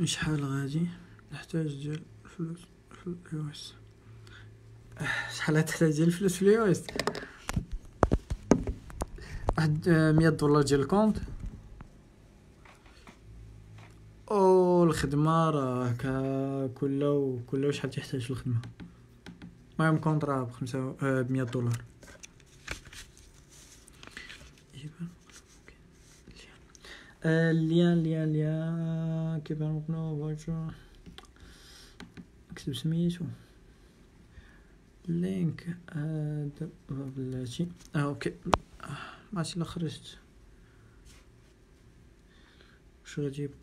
شحال غادي نحتاج ديال الفلوس في اليوس؟ شحال تحتاج ديال الفلوس في اليوس؟ واحد $100 ديال الكونت، او الخدمه راه كل شحال تحتاج في الخدمه. المهم كونت راه $100. ليان كيف نقولوا اكتب سميتو لينك هذا بلاتي. اوكي ماشي لا خرجت واش غادي يبقى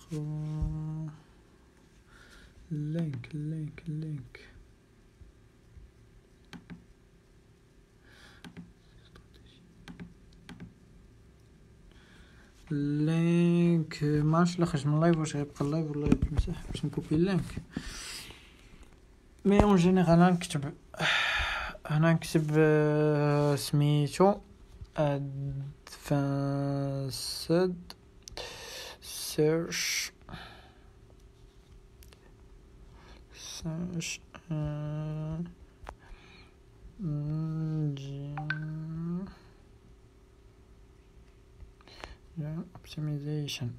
لينك ماش لا خرج من اللايف، واش غيبقى اللايف ولا يتمسح باش نكوبي اللينك. مي اون جينيرال نكتب سميتو Advanced Search optimization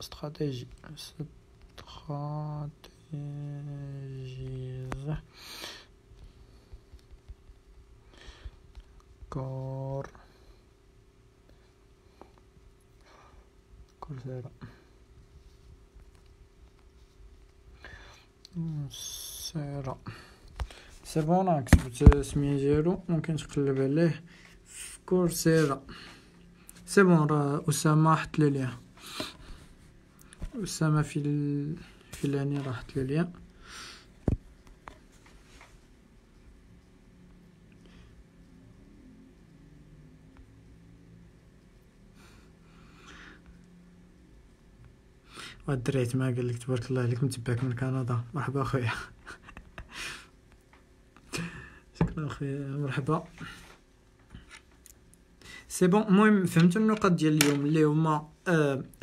strategies كورسيرا سي بون. انا كتبت السمية ديالو ممكن تقلب عليه في كورسيرا. سي بون راه اسامه حط لي ليها. اسامه في لاني راه حط لي ليها. الدري ما قال لك تبارك الله عليك متبعك من كندا. مرحبا اخويا. شكرا اخويا مرحبا. سي بون. المهم فهمتوا النقط ديال اليوم اللي هما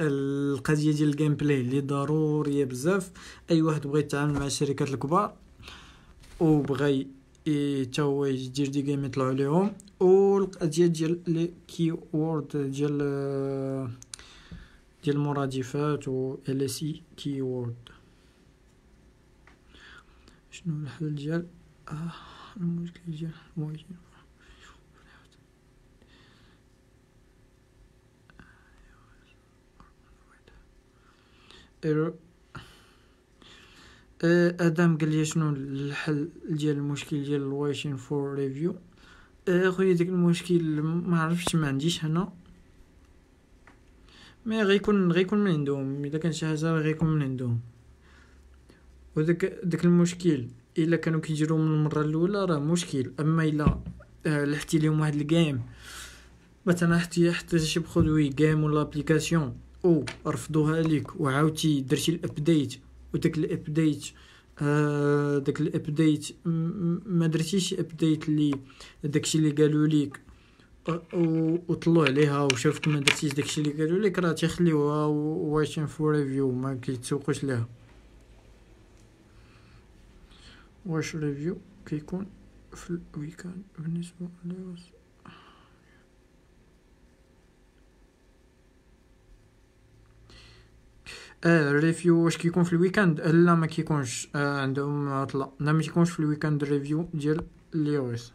القضيه ديال الجيم بلاي اللي ضروريه بزاف. اي واحد بغى يتعامل مع الشركات الكبار وبغى حتى هو يدير دي جيم يطلعوا عليهم، والقضيه ديال لي كي وورد ديال المرادفات و ال سي كي وورد. شنو الحل ديال المشكل ديال المواجهه؟ ادم قال لي شنو الحل ديال المشكل ديال الويشين فور ريفيو. خويا داك المشكل ما عرفتش، ما عنديش هنا، ما غيكون من عندهم. اذا كان شي حاجه غيكون من عندهم. وداك المشكل الا كانوا كيجروا من المره الاولى راه مشكل. اما الا لحتي لهم واحد الجيم مثلا حتى شي برودوي جيم ولا ابليكاسيون او رفضوها ليك وعاودتي درتي الابديت وداك الابديت ما درتيش ابديت لي داكشي اللي قالوا ليك وطلعوا عليها وشافك ما درتيش داكشي اللي قالوا لك، راه تيخليوها واشين فور ريفيو ما كيتسوقوش ليها. واش ريفيو كيكون في الويكاند بالنسبه للوس. الريفيو واش كيكون في الويكاند؟ لا ما كيكونش. عندهم عطله. لا ما كيكونش في الويكاند الريفيو ديال اليوس.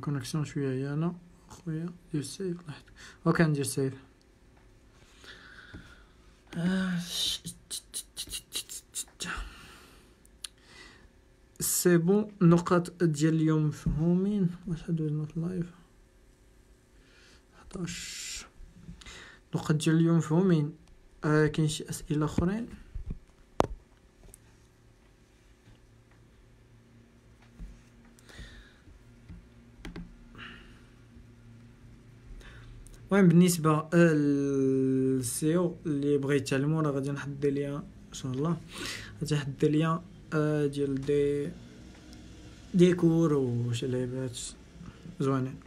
كونيكسيون شويه هي انا خويا دير سيف. اوكي ندير سيف. سي بون. النقاط ديال اليوم مفهومين. واش هادو نوت لايف 11 النقاط ديال اليوم مفهومين. كاين شي اسئله اخرين؟ المهم بالنسبه للسيو اللي بغى يتعلموا راه غادي نحط ليا ان شاء الله، غادي نحط ليا ديال ديكور وشي لعبات زوينين.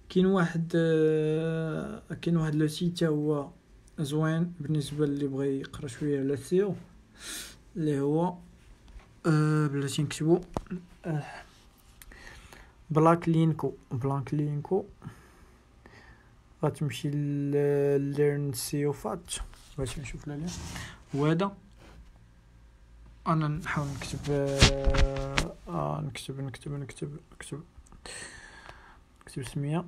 كاين واحد لو سيت هو زوين بالنسبه اللي بغى يقرا شويه على السيو اللي هو بلاتي نكتبو بلاك لينكو. غتمشي ليرن سيو فات باش نشوف لها وهذا. انا نحاول نكتب سمية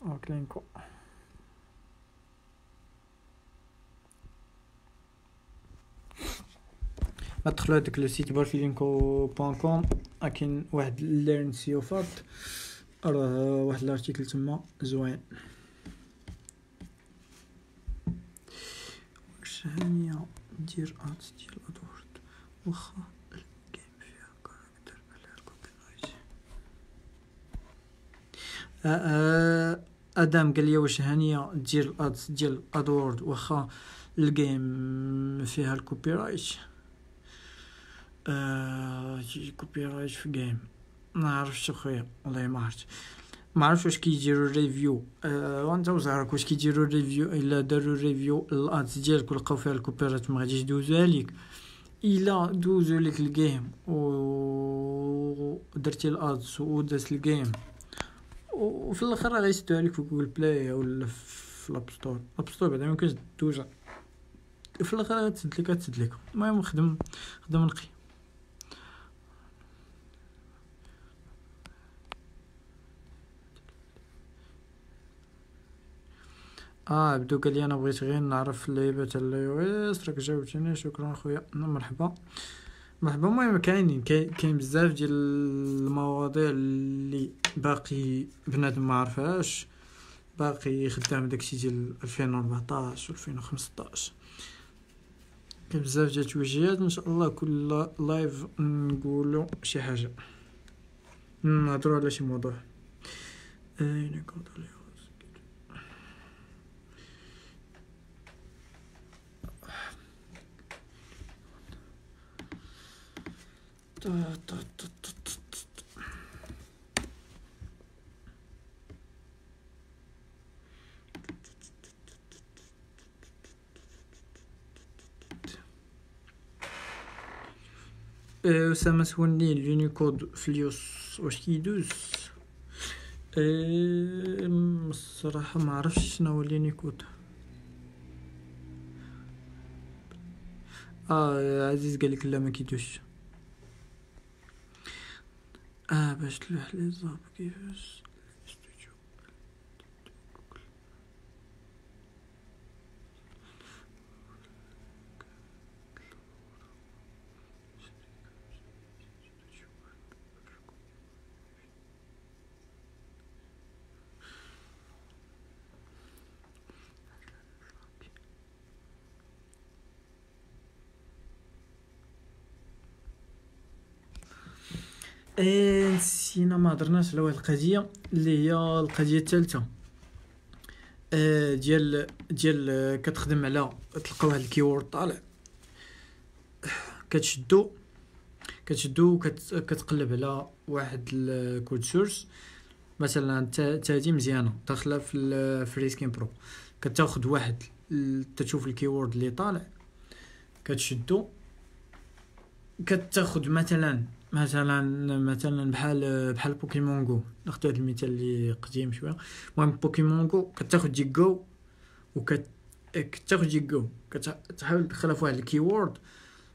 باكلينكو. ادخلوا هذاك لو سيت barklinko.com. كاين واحد ليرن سيو فات، راه واحد الارتيكل تما زوين. واش هانيه ندير ديال ادورد واخا الجيم فيها كاركتر على الكوبي رايت. ادم قال لي واش هانيه دير الادز ديال ادورد واخا الجيم فيها الكوبي رايت؟ كوبي رايت في جيم ما عرفتش اخويا، والله ما عرفتش واش كيديروا الريفيو. وانت وزارك واش كيديروا الريفيو الا داروا الريفيو الادز ديالك ولقاو فيها الكوبي رايت ما غاديش يدوزوها ليك. الا دوزو لك الجيم و درتي الادز وداز الجيم وفي الاخر غيسدوها لك في جوجل بلاي ولا في الاب ستور. الاب ستور بعدا ميمكنش دوزها في الاخر غتسد لك. المهم خدم نقي. بدو قال لي انا بغيت غير نعرف اللعيبه تاع الاي او اس. راك جاوبتني، شكرا خويا، مرحبا. المهم كاين بزاف ديال المواضيع اللي باقي بنادم ما عرفهاش، باقي خدام داكشي ديال 2014 و 2015. كاين بزاف ديال التوجيهات ان شاء الله. كل لايف نقولوا شي حاجه، نهضروا على شي موضوع. أسامة سولني اليونيكود في اليوس واش كيدوز. الصراحة ما عرفتش شنو هو اليونيكود. عزيز قالك لا ما كيدوش. باش تلوح لي زاب كيفاش نسينا ما هضرناش على واحد القضيه اللي هي القضيه الثالثه ديال كتخدم على تلقى واحد الكيورد طالع، كتشدو كتقلب على واحد الكود سورس. مثلا هادي مزيانه داخله في فريسكين برو، كتاخذ واحد تشوف الكيورد اللي طالع، كتشدو كتاخذ مثلا بحال بوكيمون جو. ناخذ هذا المثال اللي قديم شويه. المهم بوكيمون جو كتاخذ جيجو كتاخذ جيجو كتحاول تدخلها في واحد الكيورد.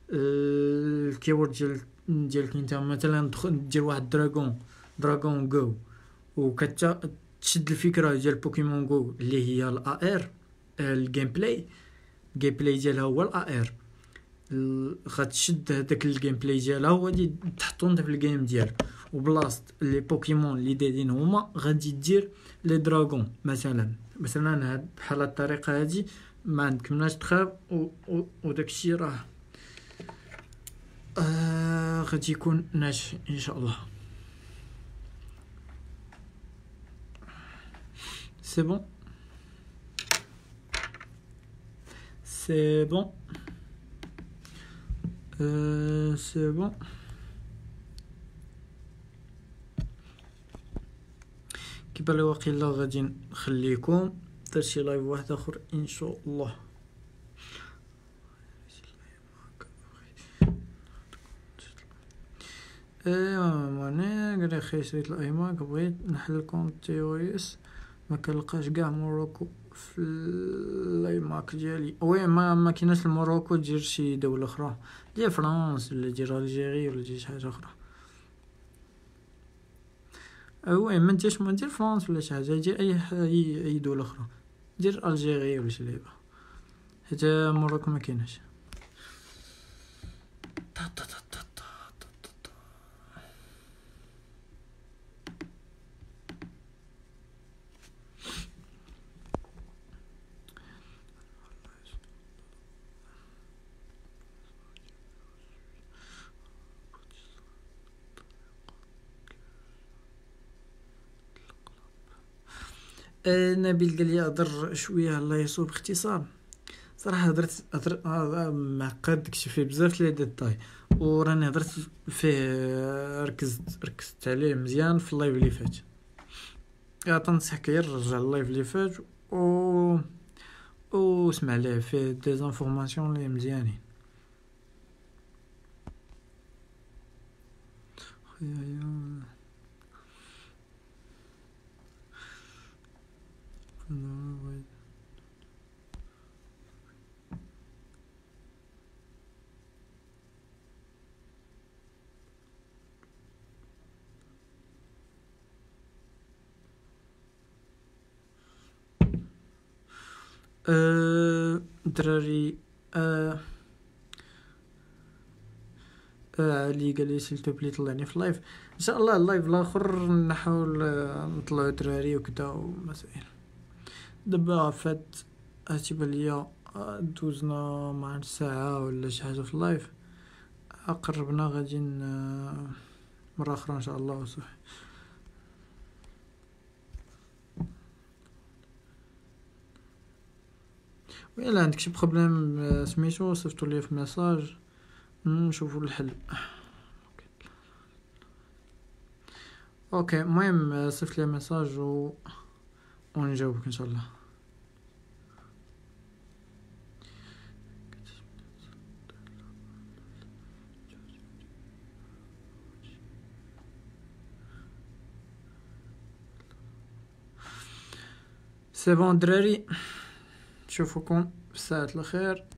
الكيورد ديالك انت مثلا دير واحد دراغون جو، وكتشد الفكره ديال بوكيمون جو اللي هي الا ار. الجيم بلاي ديالها هو الا ار. غتشد هذاك الجيم بلاي ديالها وغادي تحطو انت في الجيم ديالك، وبلاصه لي بوكيمون اللي دايرين هما غادي دير لي دراغون مثلا هاد بحال الطريقه هادي ما عندكمناش تخاف. وداكشي راه غادي يكون ناجح ان شاء الله. سي بون كيبان واقيلا غادي نخليكم درت شي لايف واحد اخر ان شاء الله. ماني قال لي خي شريت الايماك بغيت نحل كونت تيوريس ما كنلقاش كاع موروكو في الايماك ديالي. وي ما كايناش الموروكو، دير شي دوله اخرى، ديال فرنسا ولا ديال الجيري ولا ديال شي حاجه اخرى. وي ما نديرش ما ندير فرنسا ولا شي حاجه، دير اي دوله اخرى، دير الجيري ولا شي لعبه، حيت موروكو ما كايناش. نبيل قال لي هضر شويه الله يسوء باختصار. صراحه هضرت معقد داكشي فيه بزاف لي ديتاي، وراني هضرت فيه، ركزت عليه مزيان في اللايف اللي فات. تنصحك غير رجع اللايف اللي فات و اسمع ليه فيه دي زانفورماسيون لي مزيانين. دراري، علي قال لي سيل تو بلي طلعني في اللايف. ان شاء الله اللايف الاخر نحاول نطلعوا دراري وكذا ومسائل. دابا فات تيبان ليا دوزنا مع ساعه ولا شي حاجه في اللايف. قربنا غادي مره اخرى ان شاء الله وصافي. وإلا عندك شي بروبليم سميتو صيفطوا لي في ميساج نشوفوا الحل. اوكي المهم صيفط لي ميساج ونجاوبك ان شاء الله. سي بون دراري، نشوفكم في الساعة الخير.